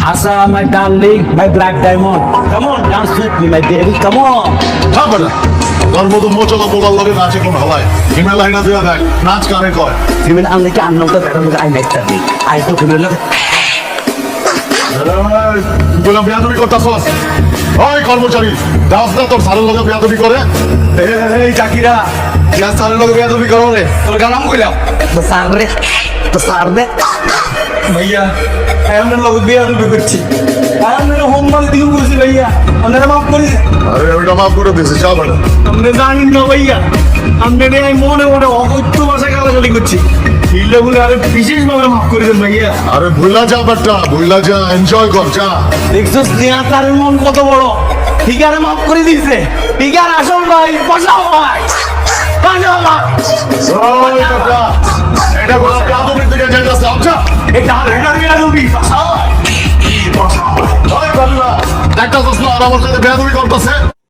Asa, my darling, my black diamond. Come on, dance with me, my baby. Come on. হ্যাঁ বেটা তোর মতো মোচলা পোলার লগে নাচে কোন হলায় হিমেল লাইনা দিয়া দেখ নাচ কারে কয় Female, I'm like, I'm not the better look. I met that. I took him a look. বললাম বেয়াদবি করতাছস ওই কর্মচারী দাস না তোর সারের লগে বেয়াদবি করে এই চাকিরা গ্যাস চালের লোক বেয়াদবি করো রে তোর গানাম কইলাম Besar deh. ভাইয়া আপনার লোক বেয়াদবি করছি আপনার হোমওয়ার্ক দিকে করছি ভাইয়া আপনারা মাফ করে আরে ওইটা মাফ করে দিয়েছে যা বেটা আপনি জানেন না ভাইয়া আপনার এই মনে মনে অকথ্য ভাষায় গালাগালি করছি এইগুলো বলে আরে বিশেষভাবে মাফ করে দেন ভাইয়া আরে ভুলা যা বেটা ভুলা যা এনজয় কর যা দেখছো স্নেহাতারের মন কত বড় ঠিক আছে মাফ করে দিয়েছে ঠিক আছে আসল ভাই বসাও ভাই বসাও ভাই ওই বেটা এটা কোন বেয়াদবির দিকে যাইতাছে আচ্ছা এটা বেয়াদবি বসাও ভাই ওই বেটা দেখতাছস না আর আমার সাথে বেয়াদবি করতেছে